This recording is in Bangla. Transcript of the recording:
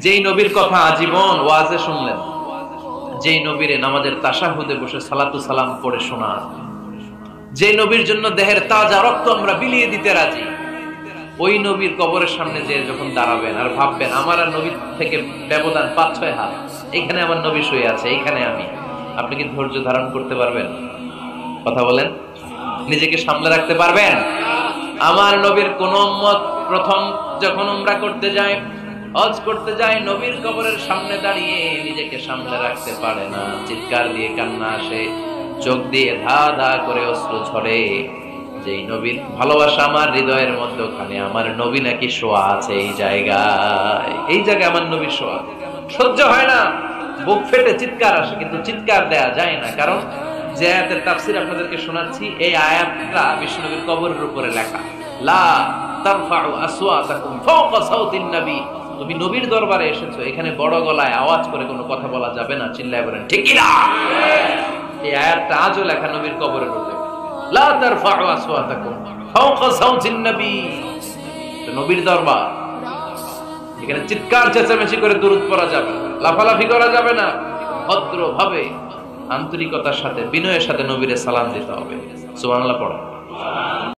যেই নবীর কথা আজীবন ওয়াজে শুনলেন, যেই নবীরে নামাজের তাশাহুদে বসে সালাতু সালাম পড়ে শোনা, যে নবীর জন্য দেহের তাজা রক্ত আমরা বিলিয়ে দিতে রাজি, ওই নবীর কবরের সামনে যে যখন দাঁড়াবেন আর ভাববেন আমার আর নবীর থেকে ব্যবধান 5-6 হাত, এখানে আমার নবী শুয়ে আছে, এইখানে আমি, আপনি কি ধৈর্য ধারণ করতে পারবেন? কথা বলেন, নিজেকে সামলে রাখতে পারবেন? আমার নবীর কোন উম্মত প্রথম যখন উমরা করতে যায়, হজ করতে যায়, নবীর কবরের সামনে দাঁড়িয়ে নিজেকে সামলে রাখতে পারে না, চিৎকার দিয়ে কান্না আসে, চোখ দিয়ে ধা ধা করে অশ্রু ঝরে। যেই নবীর ভালোবাসা আমার হৃদয়ের মধ্যে, ওখানে আমার নবী নাকি শোয়া আছে, এই জায়গায় আমার নবী শোয়া। সহ্য হয় না, বুক ফেটে চিৎকার আসে, কিন্তু চিৎকার দেয়া যায় না। কারণ যে আয়াতের তাফসীর আপনাদেরকে শোনাচ্ছি, এই আয়াতটা বিশ্বনবীর কবরের উপরে লেখা, লা তারফাউ আসওয়াতাকুম ফাওকা সাউতিন নবী। তুমি নবীর দরবারে এসেছো, এখানে বড় গলায় আওয়াজ করে কোনো কথা বলা যাবে না, চিল্লায় বলেন ঠিক কি না? এই আয়াতটা আজও লেখা নবীর কবরের উপরে, লা তারফাউ আসওয়াতাকুম ফাওকা সাউতিন নবী। নবীর দরবার, এখানে চিৎকার চেঁচামেচি করে দুরূদ পড়া যাবে না, লাফালাফি করা যাবে না, ভদ্রভাবে আন্তরিকতার সাথে বিনয়ের সাথে নবীরে সালাম দিতে হবে। সুবহানাল্লাহ পড়ো।